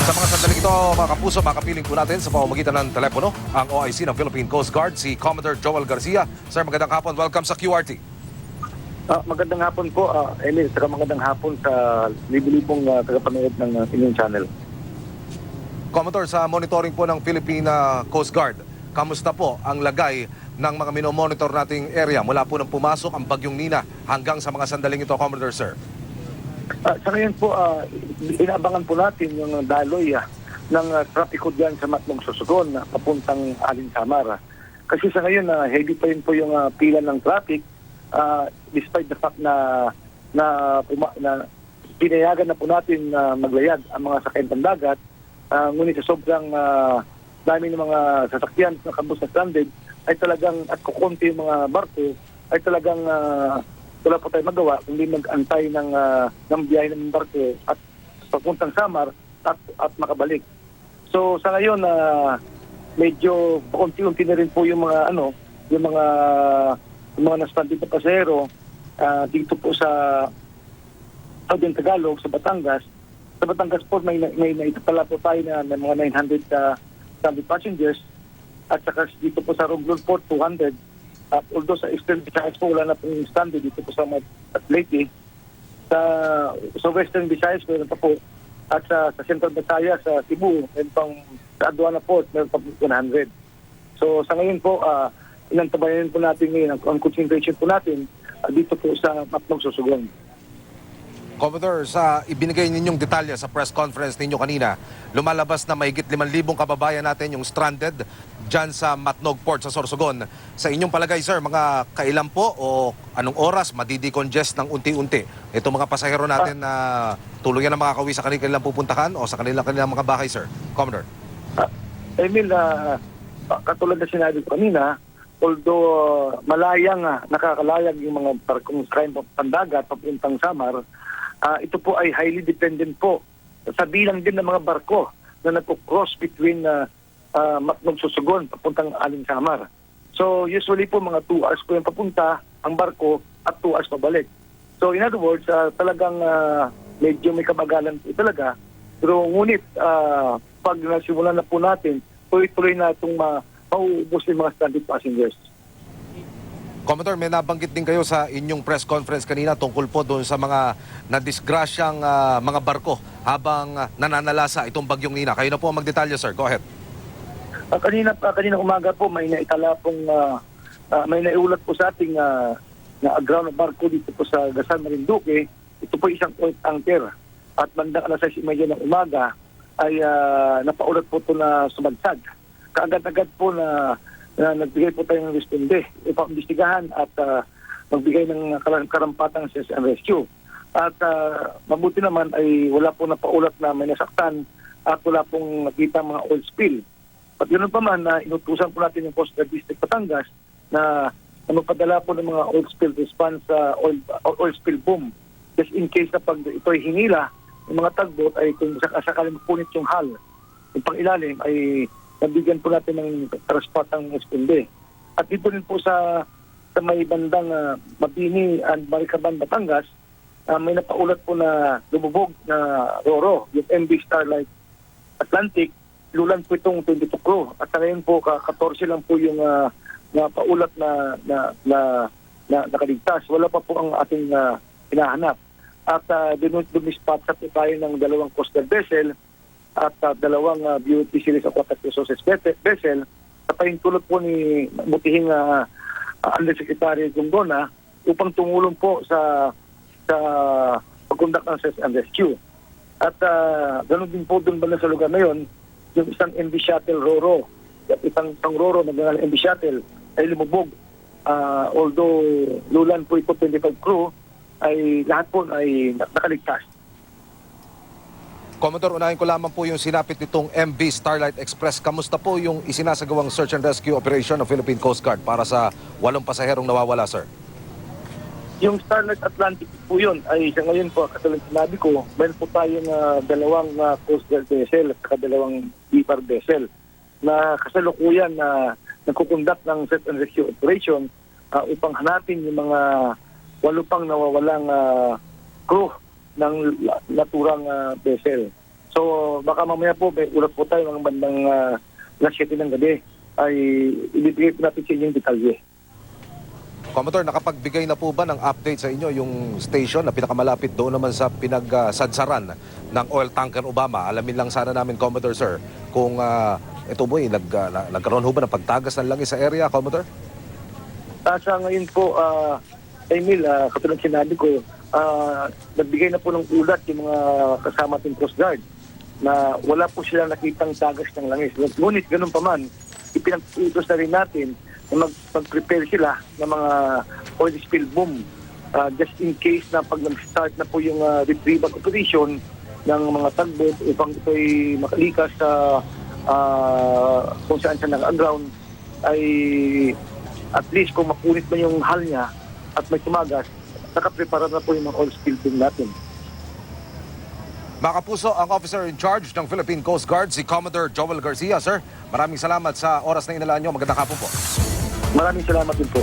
Sa mga sandaling ito, mga kapuso, makapiling po natin sa pamamagitan ng telepono ang OIC ng Philippine Coast Guard, si Commodore Joel Garcia. Sir, magandang hapon. Welcome sa QRT. Magandang hapon po, Emil. Saka magandang hapon sa libo-libong tagapanood ng inyong channel. Commodore, sa monitoring po ng Philippine Coast Guard, kamusta po ang lagay ng mga minomonitor nating area mula po nang pumasok ang bagyong Nina hanggang sa mga sandaling ito, Commodore, sir? Sa ngayon po, inaabangan po natin yung daloy ng trapiko dyan sa Matnog Sorsogon papuntang Alinsamar. Kasi sa ngayon, heavy pa rin po yung pila ng traffic despite the fact na pinayagan na po natin maglayag ang mga sakyan ng dagat. Ngunit sa sobrang dami ng mga sasakyan na kabus na stranded ay talagang at kukunti yung mga barko ay talagang wala po tayo magawa kundi mag-antay ng biyahe ng barko at papuntang Samar at makabalik. So sa ngayon medyo paunti-unti na rin po yung mga yung mga na-stranded na pasahero dito po sa Southern Tagalog, sa Batangas. Sa Batangas po may naitapala po tayo na mga 900 stranded passengers at saka dito po sa Romblon Port 200. At although sa Eastern Visayas po wala na pong stranded dito po sa Leyte. Sa Western Visayas meron pa po at sa Central Visayas sa Cebu meron pang sa Aduana Port meron pa po 100. So sa ngayon po inantabayan po natin ngayon ang concentration po natin dito po sa Matnog Sorsogon. Commodore, sa ibinigay ninyong detalye sa press conference ninyo kanina, lumalabas na mahigit 5,000 kababayan natin yung stranded dyan sa Matnog Port sa Sorsogon. Sa inyong palagay, sir, mga kailan po o anong oras madidecongest ng unti-unti itong mga pasahero natin na tuluyan na makakauwi sa kanilang pupuntahan o sa kanilang mga bahay, sir? Commodore. Emil, katulad na sinabi ko kanina, although malayang nakakalayag yung mga barkong sakyan pandagat papuntang Samar, ito po ay highly dependent po sa bilang din ng mga barko na nagko-cross between Matnog Sorsogon papuntang Alinsamar. So usually po mga 2 hours po yung papunta ang barko at 2 hours pabalik. So in other words, talagang medyo may kabagalan po talaga. Pero ngunit pag nasimulan na po natin, tuloy-tuloy na itong mauubos yung mga stranded passengers. Commodore, may nabanggit din kayo sa inyong press conference kanina tungkol po doon sa mga nadisgrasyang mga barko habang nananalasa itong bagyong Nina. Kayo na po ang magdetalye, sir. Go ahead. Kanina umaga po may naitala pong may naiulat po sa ating na aground na barko dito po sa Gasal, Marinduque. Ito po isang oil tanker at bandang alas 6:30 ng umaga ay napaulat po ito na sumagsag. Kaagad-agad po na nagbigay po tayo ng responde upang imbestigahan at magbigay ng karampatang search and rescue. At mabuti naman ay wala po napaulat na may nasaktan at wala pong nakita mga oil spill. At yun pa man, inutusan po natin yung Coast Guard District Batangas na magpadala po ng mga oil spill response sa oil spill boom. Just in case na pag ito ay hinila, yung mga tugboat ay kung sakaling mapunit yung hull, yung pangilalim ay nabigyan po natin ng transportang responde. At dito rin po sa may bandang Mabini and Maricaban, Batangas, may napaulat po na lumubog na Roro, yung MV Starlight Atlantic, lulan po itong 22 crew. At sa ngayon po, 14 lang po yung napaulat na nakaligtas. Wala pa po ang ating hinahanap. At dumispatch sa po tayo ng 2 Coast Guard vessel at 2 BOT Series Aquatic Resources vessel sa pahintulot po ni butihing Undersecretary Gongona upang tumulong po sa pagkundak ng search and rescue. At ganoon din po doon banda sa lugar na yon, yung isang MV Shuttle Roro, at isang Roro na ganang MV Shuttle ay lumubog. Although lulan po ito 25 crew, ay lahat po ay nakaligtas. Commodore, unahin ko lamang po yung sinapit nitong MV Starlight Express. Kamusta po yung isinasagawang search and rescue operation ng Philippine Coast Guard para sa 8 pasaherong nawawala, sir? Yung Starlight Atlantic po yun ay sa ngayon po, katulad sinabi ko, meron po tayong 2 Coast Guard vessel at 2 BFAR vessel na kasalukuyan na nagkukonduct ng search and rescue operation upang hanapin yung mga 8 pang nawawalang crew ng naturang vessel. So So baka mamaya po may ulat po tayo mga bandang alas 7 ng gabi ay ibibigay po natin sa inyong detalye. Commodore, nakapagbigay na po ba ng update sa inyo yung station na pinakamalapit doon naman sa pinagsadsaran ng oil tanker Obama? Alamin lang sana namin, Commodore, sir, kung ito po nagkaroon ho ba ng pagtagas ng langis sa area, Commodore? Sa ngayon po, Emil, katulad sinabi ko, nagbigay na po ng ulat yung mga kasama ating Coast Guard na wala po silang nakitang tagas ng langis. Ngunit ganun pa man, ipinag-utos na rin natin na mag-prepare sila ng mga oil spill boom just in case na pag nag-start na po yung retrieval operation ng mga tugboat upang ito'y makalikas sa kung saan siya nag-aground ay at least kung mapunit man yung hull niya at may tumagas, nakaprepara na po yung mga oil spill boom natin. Mga kapuso, ang officer in charge ng Philippine Coast Guard, si Commodore Joel Garcia. Sir, maraming salamat sa oras na inalaan nyo. Magandang hapon po. Maraming salamat din po.